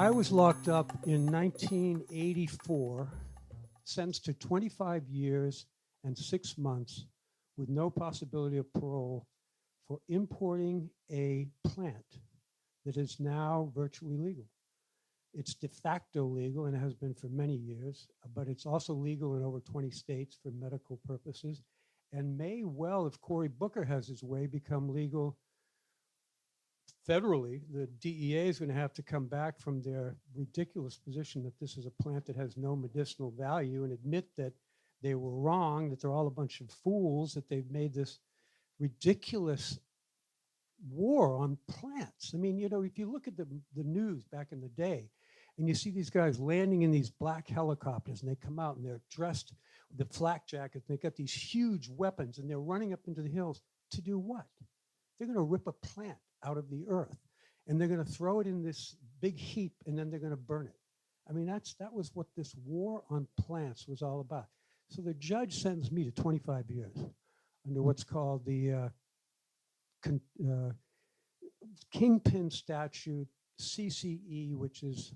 I was locked up in 1984, sentenced to 25 years and 6 months with no possibility of parole for importing a plant that is now virtually legal. It's de facto legal and it has been for many years, but it's also legal in over 20 states for medical purposes and may well, if Cory Booker has his way, become legal federally. The DEA is going to have to come back from their ridiculous position that this is a plant that has no medicinal value and admit that they were wrong, that they're all a bunch of fools, that they've made this ridiculous war on plants. I mean, you know, if you look at the news back in the day and you see these guys landing in these black helicopters and they come out and they're dressed with the flak jackets, and they've got these huge weapons and they're running up into the hills to do what? They're going to rip a plant out of the earth and they're going to throw it in this big heap and then they're going to burn it. I mean, that was what this war on plants was all about. So the judge sentenced me to 25 years under what's called the Kingpin statute, CCE, which is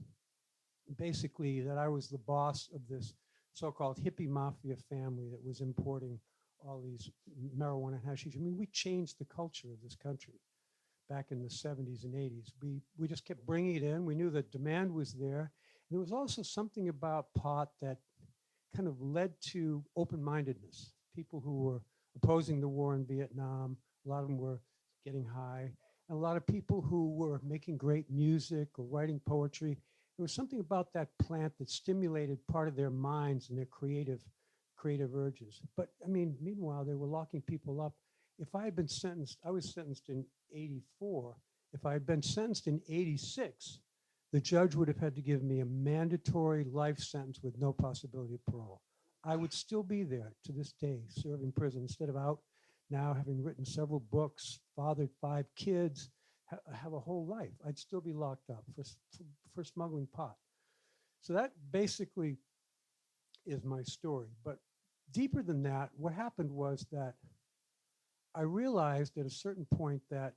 basically that I was the boss of this so-called hippie mafia family that was importing all these marijuana and hashish. I mean, we changed the culture of this country back in the 70s and 80s. We just kept bringing it in. We knew that demand was there. And there was also something about pot that kind of led to open-mindedness. People who were opposing the war in Vietnam, a lot of them were getting high, and a lot of people who were making great music or writing poetry. There was something about that plant that stimulated part of their minds and their creative urges. But I mean, meanwhile, they were locking people up. If I had been sentenced, I was sentenced in 84. If I had been sentenced in 86, the judge would have had to give me a mandatory life sentence with no possibility of parole. I would still be there to this day, serving prison, instead of out now having written several books, fathered 5 kids, have a whole life. I'd still be locked up for smuggling pot. So that basically is my story. But deeper than that, what happened was that I realized at a certain point that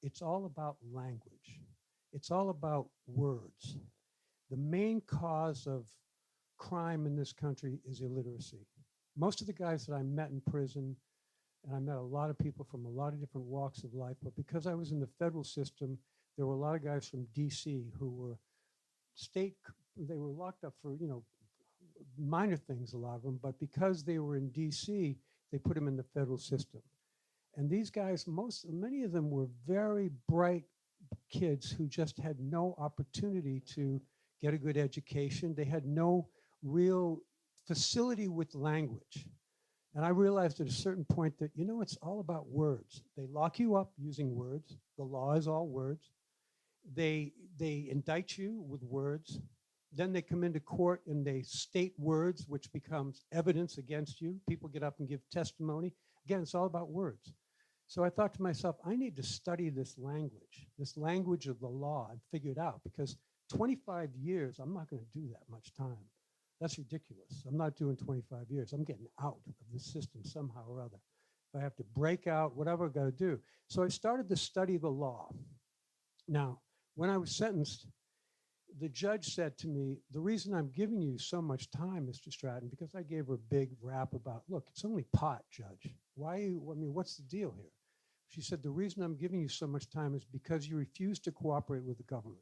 it's all about language. It's all about words. The main cause of crime in this country is illiteracy. Most of the guys that I met in prison, and I met a lot of people from a lot of different walks of life, but because I was in the federal system, there were a lot of guys from DC who were they were locked up for, you know, minor things, a lot of them, but because they were in DC, they put them in the federal system. And these guys, many of them were very bright kids who just had no opportunity to get a good education. They had no real facility with language. And I realized at a certain point that, you know, it's all about words. They lock you up using words. The law is all words. They indict you with words. Then they come into court and they state words, which becomes evidence against you. People get up and give testimony. Again, it's all about words. So I thought to myself, I need to study this language of the law, and figure it out, because 25 years, I'm not going to do that much time. That's ridiculous. I'm not doing 25 years. I'm getting out of the system somehow or other. If I have to break out, whatever I've got to do. So I started to study the law. Now, when I was sentenced, the judge said to me, the reason I'm giving you so much time, Mr. Stratton, because I gave her a big rap about, look, it's only pot, Judge. Why, I mean, what's the deal here? She said, the reason I'm giving you so much time is because you refuse to cooperate with the government.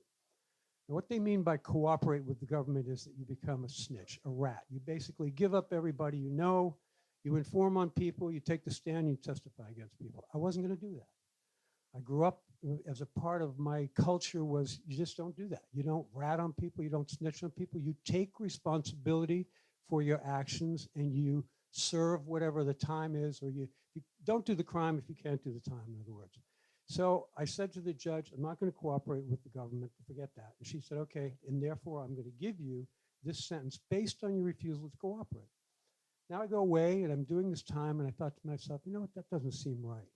And what they mean by cooperate with the government is that you become a snitch, a rat. You basically give up everybody you know, you inform on people, you take the stand, you testify against people. I wasn't going to do that. I grew up as a part of my culture was you just don't do that. You don't rat on people, you don't snitch on people, you take responsibility for your actions and you serve whatever the time is, or you don't do the crime if you can't do the time, in other words. So I said to the judge, I'm not going to cooperate with the government, forget that. And she said, okay, and therefore I'm going to give you this sentence based on your refusal to cooperate. Now I go away and I'm doing this time and I thought to myself, you know what, that doesn't seem right,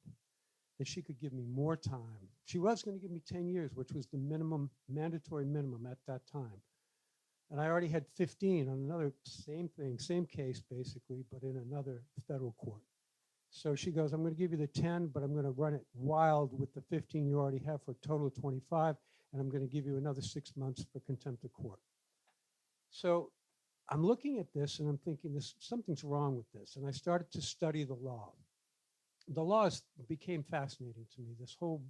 that she could give me more time. She was going to give me 10 years, which was the minimum, mandatory minimum at that time. And I already had 15 on another same thing, same case basically, but in another federal court. So she goes, I'm going to give you the 10, but I'm going to run it wild with the 15 you already have for a total of 25. and I'm going to give you another 6 months for contempt of court. So I'm looking at this and I'm thinking something's wrong with this. And I started to study the law. The laws became fascinating to me, this whole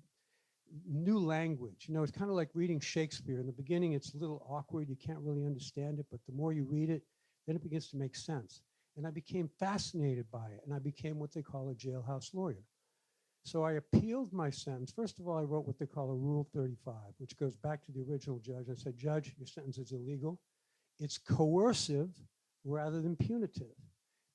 new language. You know, it's kind of like reading Shakespeare. In the beginning, it's a little awkward. You can't really understand it, but the more you read it, then it begins to make sense. And I became fascinated by it, and I became what they call a jailhouse lawyer. So I appealed my sentence. First of all, I wrote what they call a Rule 35, which goes back to the original judge. I said, Judge, your sentence is illegal. It's coercive rather than punitive,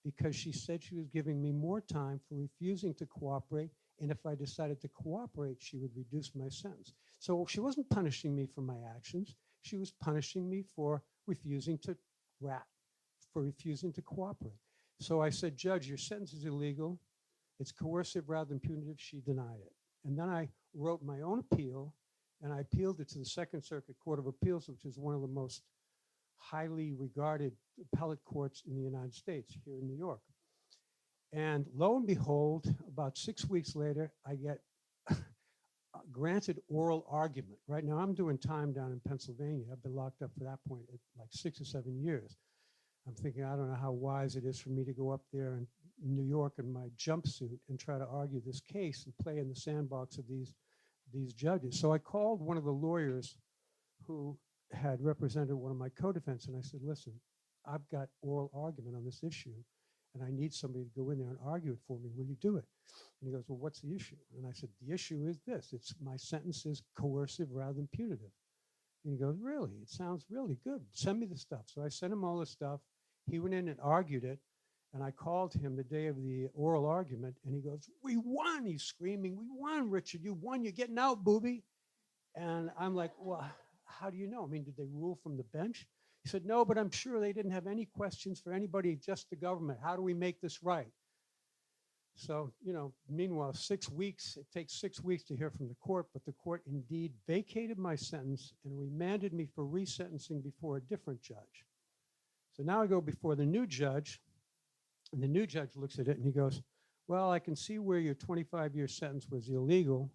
because she said she was giving me more time for refusing to cooperate, and if I decided to cooperate, she would reduce my sentence. So she wasn't punishing me for my actions. She was punishing me for refusing to refusing to cooperate. So I said, Judge, your sentence is illegal. It's coercive rather than punitive. She denied it. And then I wrote my own appeal, and I appealed it to the Second Circuit Court of Appeals, which is one of the most highly regarded appellate courts in the United States here in New York. And lo and behold, about 6 weeks later, I get granted oral argument. Right now, I'm doing time down in Pennsylvania. I've been locked up for that point at like 6 or 7 years. I'm thinking, I don't know how wise it is for me to go up there in New York in my jumpsuit and try to argue this case and play in the sandbox of these judges. So I called one of the lawyers who had represented one of my co-defendants, and I said, listen, I've got oral argument on this issue, and I need somebody to go in there and argue it for me. Will you do it? And he goes, well, what's the issue? And I said, the issue is this. It's my sentence is coercive rather than punitive. And he goes, really? It sounds really good. Send me the stuff. So I sent him all the stuff. He went in and argued it, and I called him the day of the oral argument, and he goes, we won. He's screaming, we won, Richard. You won. You're getting out, booby. And I'm like, well, how do you know? I mean, did they rule from the bench? He said, no, but I'm sure they didn't have any questions for anybody, just the government. How do we make this right? So, you know, meanwhile, 6 weeks, it takes 6 weeks to hear from the court, but the court indeed vacated my sentence and remanded me for resentencing before a different judge. So now I go before the new judge, and the new judge looks at it and he goes, well, I can see where your 25-year sentence was illegal,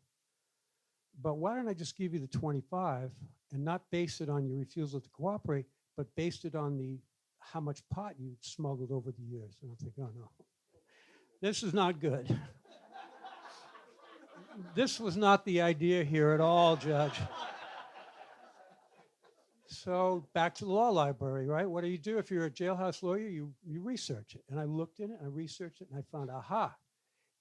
but why don't I just give you the 25 and not base it on your refusal to cooperate, but based it on how much pot you smuggled over the years. And I'm thinking, oh no, this is not good. This was not the idea here at all, Judge. So back to the law library, right? What do you do if you're a jailhouse lawyer? You research it. And I looked in it, I researched it, and I found, aha,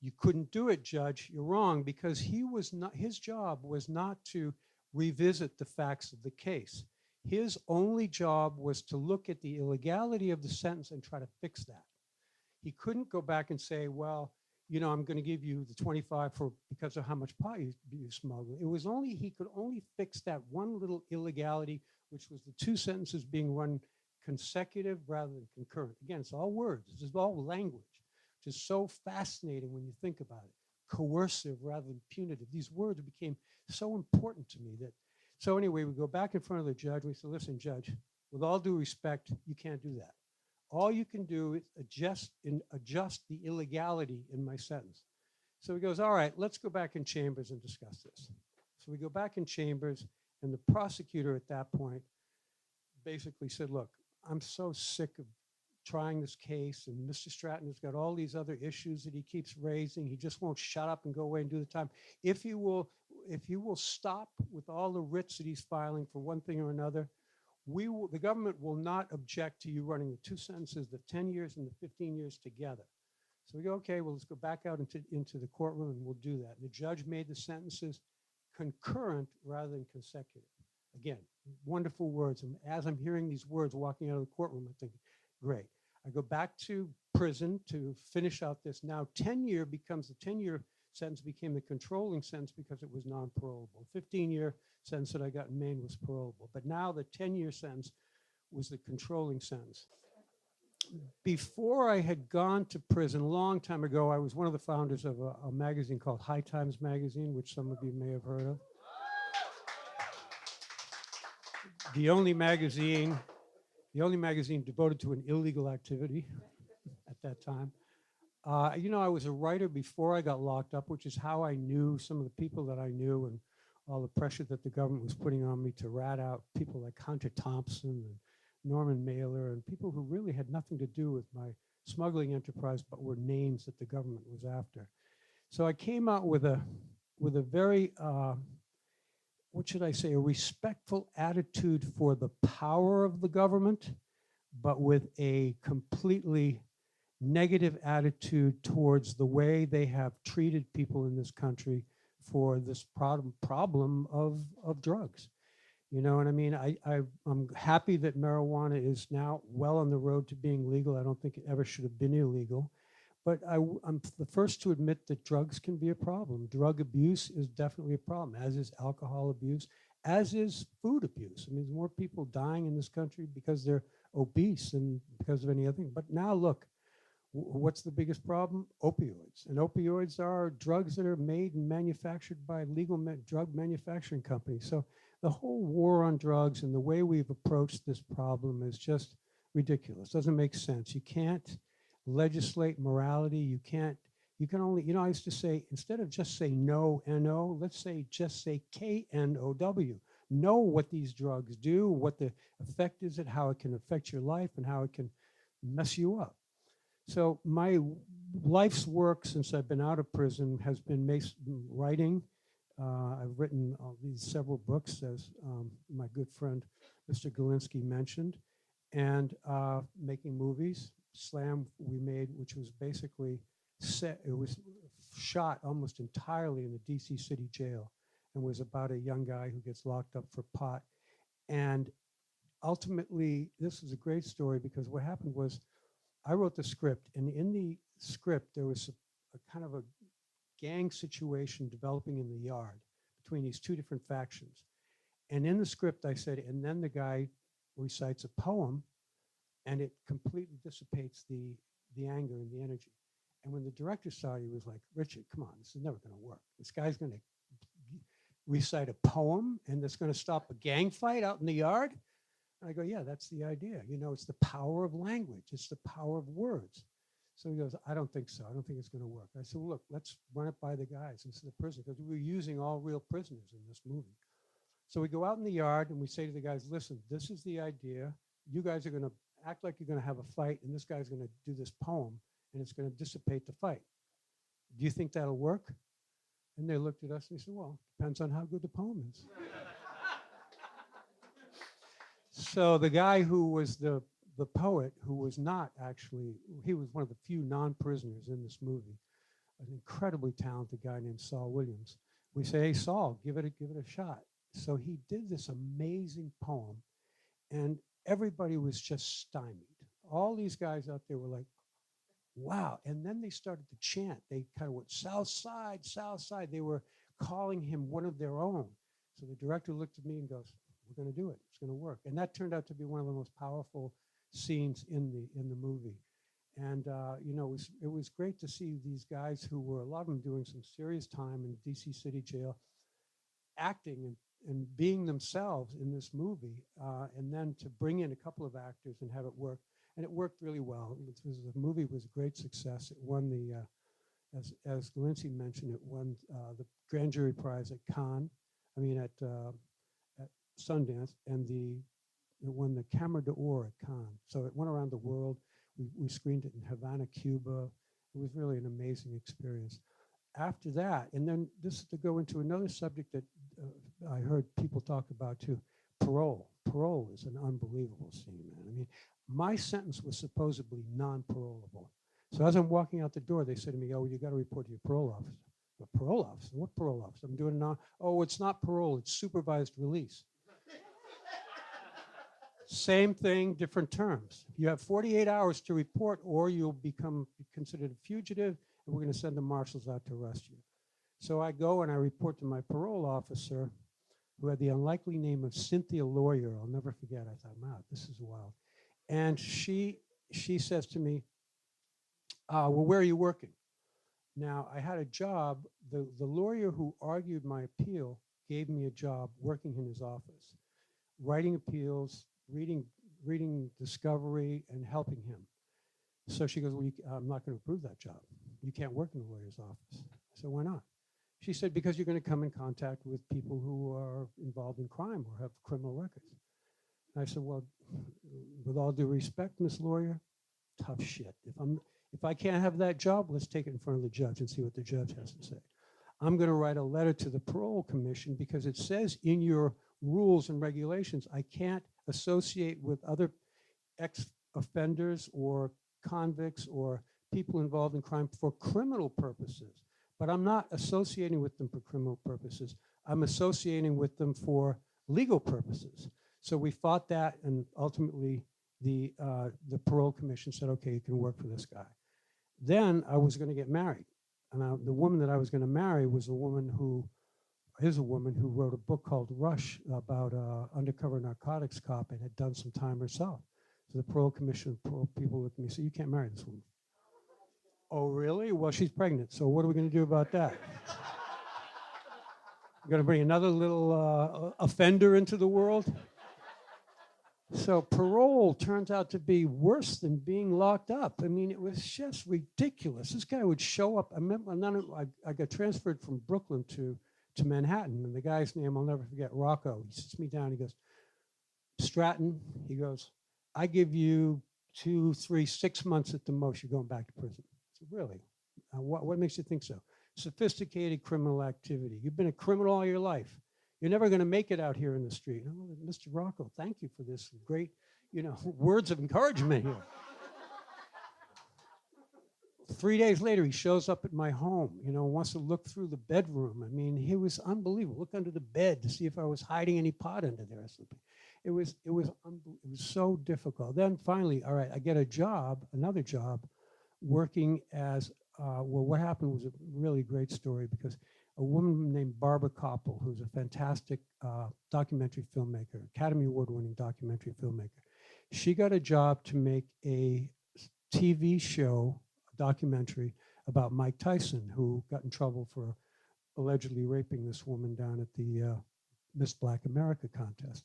you couldn't do it, Judge. You're wrong, because his job was not to revisit the facts of the case. His only job was to look at the illegality of the sentence and try to fix that. He couldn't go back and say, well, you know, I'm going to give you the 25 because of how much pot you smuggled. It was he could only fix that one little illegality, which was the two sentences being run consecutive rather than concurrent. Again, it's all words. This is all language, which is so fascinating when you think about it. Coercive rather than punitive. These words became so important to me that, so anyway, we go back in front of the judge. We say, listen, Judge, with all due respect, you can't do that. All you can do is adjust the illegality in my sentence. So he goes, all right, let's go back in chambers and discuss this. So we go back in chambers, and the prosecutor at that point basically said, look, I'm so sick of trying this case, and Mr. Stratton has got all these other issues that he keeps raising. He just won't shut up and go away and do the time. If you will stop with all the writs that he's filing for one thing or another, the government will not object to you running the two sentences, the 10 years and the 15 years together. So we go, okay, well, let's go back out into the courtroom and we'll do that. And the judge made the sentences concurrent rather than consecutive. Again, wonderful words. And as I'm hearing these words walking out of the courtroom, I'm thinking, great. I go back to prison to finish out this. Now 10-year becomes the 10-year sentence became the controlling sentence because it was non-parolable. 15-year sentence that I got in Maine was parolable. But now the 10-year sentence was the controlling sentence. Before I had gone to prison, a long time ago, I was one of the founders of a magazine called High Times Magazine, which some of you may have heard of. The only magazine devoted to an illegal activity at that time. You know, I was a writer before I got locked up, which is how I knew some of the people that I knew and all the pressure that the government was putting on me to rat out people like Hunter Thompson and Norman Mailer and people who really had nothing to do with my smuggling enterprise, but were names that the government was after. So I came out with a very, what should I say, a respectful attitude for the power of the government, but with a completely negative attitude towards the way they have treated people in this country for this problem of drugs. You know what I mean? I'm happy that marijuana is now well on the road to being legal. I don't think it ever should have been illegal. But I'm the first to admit that drugs can be a problem. Drug abuse is definitely a problem, as is alcohol abuse, as is food abuse. I mean, there's more people dying in this country because they're obese than because of any other thing. But now look, what's the biggest problem? Opioids. And opioids are drugs that are made and manufactured by legal drug manufacturing companies. So the whole war on drugs and the way we've approached this problem is just ridiculous. Doesn't make sense. You can't legislate morality. You can only, you know, I used to say, instead of just say no, N-O, let's say just say K-N-O-W. Know what these drugs do, what the effect is, it, how it can affect your life, and how it can mess you up. So my life's work since I've been out of prison has been writing. I've written these several books, as my good friend Mr. Galinsky mentioned, and making movies. Slam we made, which was basically set, it was shot almost entirely in the DC City Jail, and was about a young guy who gets locked up for pot. And ultimately, this is a great story because what happened was I wrote the script, and in the script, there was a kind of a gang situation developing in the yard between these two different factions. And in the script, I said, and then the guy recites a poem, and it completely dissipates the anger and the energy. And when the director saw it, he was like, Richard, come on, this is never going to work. This guy's going to recite a poem, and that's going to stop a gang fight out in the yard? And I go, yeah, that's the idea. You know, it's the power of language. It's the power of words. So he goes, I don't think so. I don't think it's going to work. I said, well, look, let's run it by the guys instead of prison, because we were using all real prisoners in this movie. So we go out in the yard and we say to the guys, listen, this is the idea. You guys are going to act like you're going to have a fight, and this guy's going to do this poem, and it's going to dissipate the fight. Do you think that'll work? And they looked at us and they said, well, depends on how good the poem is. So the guy who was the poet, who was not actually, he was one of the few non-prisoners in this movie, an incredibly talented guy named Saul Williams. We say, hey, Saul, give it a shot. So he did this amazing poem, and everybody was just stymied. All these guys out there were like, wow. And then they started to chant. They kind of went, South Side, South Side. They were calling him one of their own. So the director looked at me and goes, we're going to do it. It's going to work. And that turned out to be one of the most powerful scenes in the movie. And, you know, it was great to see these guys who were, a lot of them doing some serious time in DC City Jail, acting and being themselves in this movie, and then to bring in a couple of actors and have it work. And it worked really well. The movie was a great success. It won the, as Galinsky mentioned, it won the grand jury prize at Cannes, at Sundance, and it won the Camera d'Or at Cannes. So it went around the world. We screened it in Havana, Cuba. It was really an amazing experience. After that, and then this is to go into another subject that I heard people talk about too, parole. Parole is an unbelievable scene, man. I mean, my sentence was supposedly non-parolable. So as I'm walking out the door, they said to me, oh, you got to report to your parole officer. A parole officer? What parole officer? I'm doing now. Oh, it's not parole, it's supervised release. Same thing, different terms. You have 48 hours to report, or you'll become considered a fugitive, and we're going to send the marshals out to arrest you. So I go and I report to my parole officer, who had the unlikely name of Cynthia Lawyer. I'll never forget. I thought, wow, this is wild. And she says to me, well, where are you working? Now, I had a job. The lawyer who argued my appeal gave me a job working in his office, writing appeals, reading discovery, and helping him. So she goes, well, I'm not going to approve that job. You can't work in the lawyer's office. So why not? She said, because you're going to come in contact with people who are involved in crime or have criminal records. And I said, well, with all due respect, Miss Lawyer, tough shit. If I can't have that job, let's take it in front of the judge and see what the judge has to say. I'm going to write a letter to the Parole Commission because it says in your rules and regulations, I can't associate with other ex-offenders or convicts or people involved in crime for criminal purposes. But I'm not associating with them for criminal purposes. I'm associating with them for legal purposes. So we fought that, and ultimately the Parole Commission said, okay, you can work for this guy. Then I was going to get married. And the woman that I was going to marry was a woman who wrote a book called Rush about undercover narcotics cop and had done some time herself. So the Parole Commission, parole people looked at me and said, you can't marry this woman. Oh, really? Well, she's pregnant. So what are we going to do about that? We're going to bring another little offender into the world? So parole turns out to be worse than being locked up. I mean, it was just ridiculous. This guy would show up. I remember I got transferred from Brooklyn to Manhattan, and the guy's name, I'll never forget, Rocco. He sits me down, he goes, Stratton, he goes, I give you 2, 3, 6 months at the most, you're going back to prison. I said, really? What makes you think so? Sophisticated criminal activity. You've been a criminal all your life. You're never going to make it out here in the street. Oh, Mr. Rocco, thank you for this great, words of encouragement here. 3 days later, he shows up at my home, wants to look through the bedroom. I mean, he was unbelievable. Look under the bed to see if I was hiding any pot under there or something. It was so difficult. Then finally, all right, I get another job, working as, what happened was a really great story because a woman named Barbara Koppel, who's a fantastic documentary filmmaker, Academy Award-winning documentary filmmaker. She got a job to make a TV show, a documentary about Mike Tyson, who got in trouble for allegedly raping this woman down at the Miss Black America contest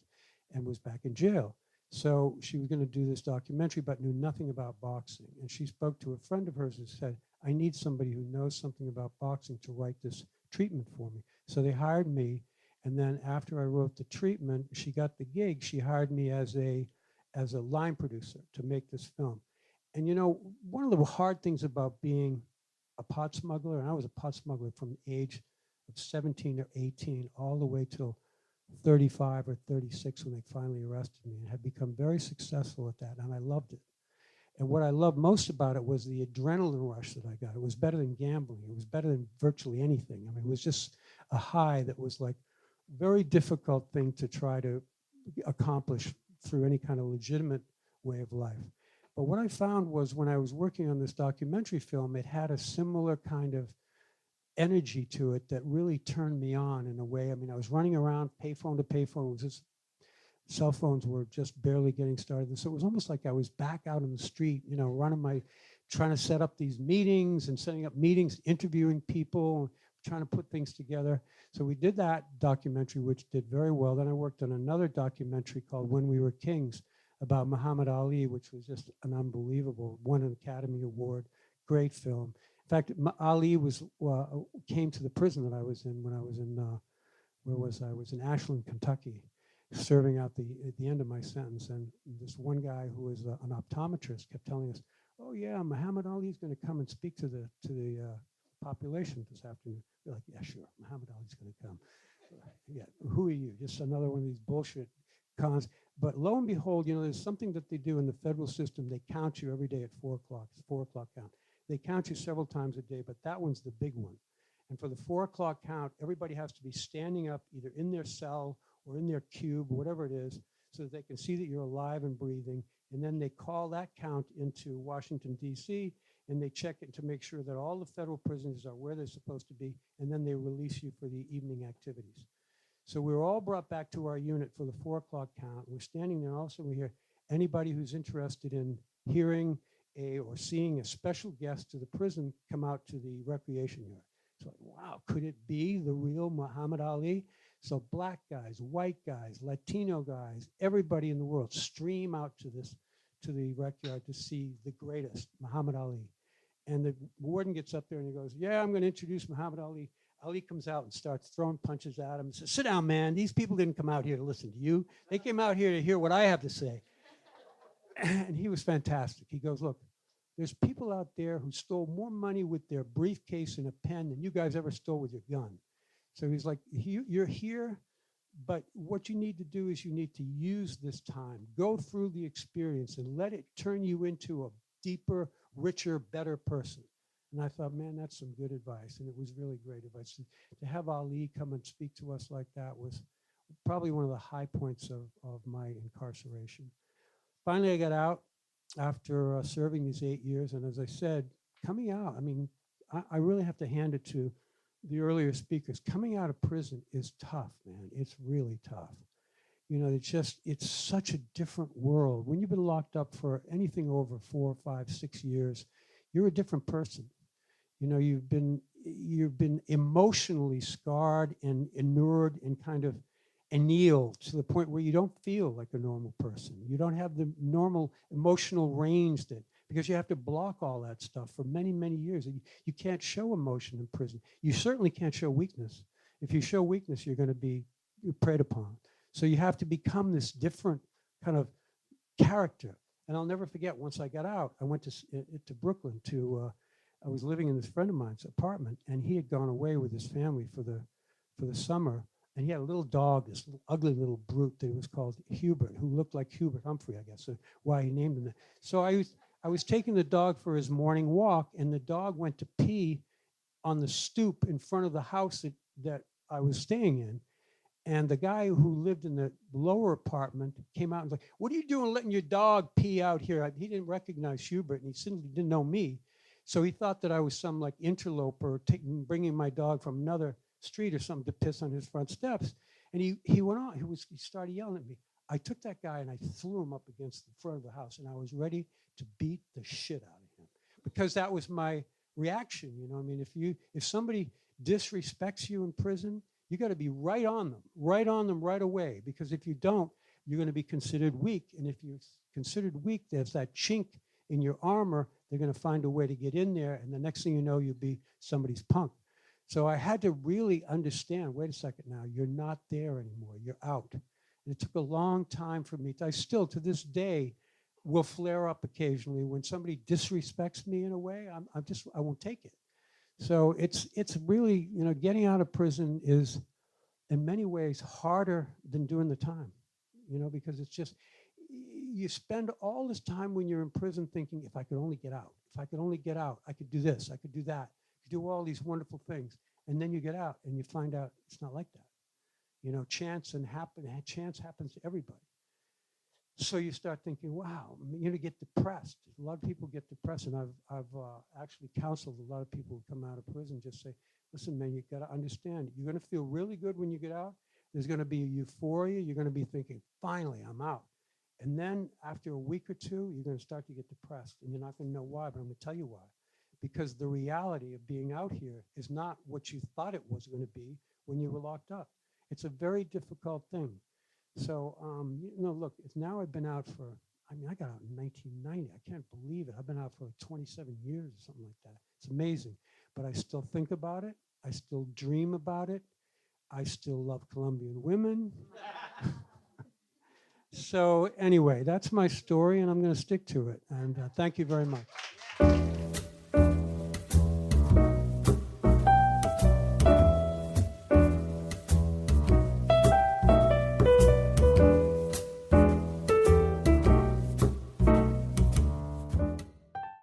and was back in jail. So she was going to do this documentary but knew nothing about boxing. And she spoke to a friend of hers and said, I need somebody who knows something about boxing to write this treatment for me. So they hired me, and then after I wrote the treatment, she got the gig. She hired me as a line producer to make this film. And one of the hard things about being a pot smuggler, and I was a pot smuggler from the age of 17 or 18 all the way till 35 or 36 when they finally arrested me, and had become very successful at that, and I loved it. And what I loved most about it was the adrenaline rush that I got. It was better than gambling. It was better than virtually anything. I mean, it was just a high that was like a very difficult thing to try to accomplish through any kind of legitimate way of life. But what I found was when I was working on this documentary film, it had a similar kind of energy to it that really turned me on in a way. I mean, I was running around payphone to payphone. It was just, cell phones were just barely getting started. And so it was almost like I was back out in the street, trying to set up these meetings and setting up meetings, interviewing people, trying to put things together. So we did that documentary, which did very well. Then I worked on another documentary called When We Were Kings about Muhammad Ali, which was just an unbelievable, won an Academy Award, great film. In fact, Ali came to the prison that I was in when I was in, where was I? I was in Ashland, Kentucky, serving out at the end of my sentence. And this one guy who was an optometrist kept telling us, oh yeah, Muhammad Ali is going to come and speak to the population this afternoon. We're like, yeah, sure, Muhammad Ali's going to come. Yeah, who are you? Just another one of these bullshit cons. But lo and behold, there's something that they do in the federal system. They count you every day at 4 o'clock. It's 4 o'clock count. They count you several times a day, but that one's the big one. And for the 4 o'clock count, everybody has to be standing up either in their cell or in their cube, or whatever it is, so that they can see that you're alive and breathing. And then they call that count into Washington, D.C., and they check it to make sure that all the federal prisoners are where they're supposed to be, and then they release you for the evening activities. So we were all brought back to our unit for the 4 o'clock count. We're standing there, and all of a sudden we hear anybody who's interested in hearing or seeing a special guest to the prison come out to the recreation yard. So like, wow, could it be the real Muhammad Ali? So black guys, white guys, Latino guys, everybody in the world stream out to the rec yard to see the greatest, Muhammad Ali. And the warden gets up there and he goes, yeah, I'm going to introduce Muhammad Ali. Ali comes out and starts throwing punches at him and says, sit down, man. These people didn't come out here to listen to you. They came out here to hear what I have to say. And he was fantastic. He goes, look, there's people out there who stole more money with their briefcase and a pen than you guys ever stole with your gun. So he's like, you're here, but what you need to do is you need to use this time, go through the experience and let it turn you into a deeper, richer, better person. And I thought, man, that's some good advice. And it was really great advice. To have Ali come and speak to us like that was probably one of the high points of my incarceration. Finally, I got out after serving these 8 years. And as I said, coming out, I mean, I really have to hand it to the earlier speakers. Coming out of prison is tough, man. It's really tough. You know, it's such a different world. When you've been locked up for anything over 4, 5, 6 years, you're a different person. You know, you've been emotionally scarred and inured and kind of annealed to the point where you don't feel like a normal person. You don't have the normal emotional range because you have to block all that stuff for many, many years. You can't show emotion in prison. You certainly can't show weakness. If you show weakness, you're going to be preyed upon. So you have to become this different kind of character. And I'll never forget, once I got out, I went to Brooklyn I was living in this friend of mine's apartment, and he had gone away with his family for the summer. And he had a little dog, this ugly little brute that was called Hubert, who looked like Hubert Humphrey, I guess, so why he named him that. So I was taking the dog for his morning walk, and the dog went to pee on the stoop in front of the house that I was staying in. And the guy who lived in the lower apartment came out and was like, what are you doing letting your dog pee out here? He didn't recognize Hubert, and he simply didn't know me. So he thought that I was some like interloper bringing my dog from another street or something to piss on his front steps. And he went on, he started yelling at me. I took that guy and I threw him up against the front of the house, and I was ready to beat the shit out of him because that was my reaction. You know, I mean, if somebody disrespects you in prison, you got to be right on them right away, because if you don't, you're going to be considered weak. And if you're considered weak, there's that chink in your armor. They're going to find a way to get in there, and the next thing you know, you'll be somebody's punk. So I had to really understand, wait a second now, you're not there anymore, you're out. And it took a long time for me. I still, to this day, will flare up occasionally when somebody disrespects me in a way. I won't take it. So it's really, you know, getting out of prison is in many ways harder than doing the time, you know, because it's just, you spend all this time when you're in prison thinking, if I could only get out, if I could only get out, I could do this, I could do that, I could do all these wonderful things. And then you get out and you find out it's not like that. You know, chance happens to everybody. So you start thinking, wow, you know, get depressed. A lot of people get depressed, and I've actually counseled a lot of people who come out of prison. Just say, listen, man, you got to understand, you're going to feel really good when you get out. There's going to be a euphoria. You're going to be thinking, finally, I'm out. And then after a week or two, you're going to start to get depressed, and you're not going to know why, but I'm going to tell you why. Because the reality of being out here is not what you thought it was going to be when you were locked up. It's a very difficult thing. So, you know, look, now I've been out for, I mean, I got out in 1990. I can't believe it. I've been out for like 27 years or something like that. It's amazing. But I still think about it. I still dream about it. I still love Colombian women. So anyway, that's my story, and I'm going to stick to it. And thank you very much.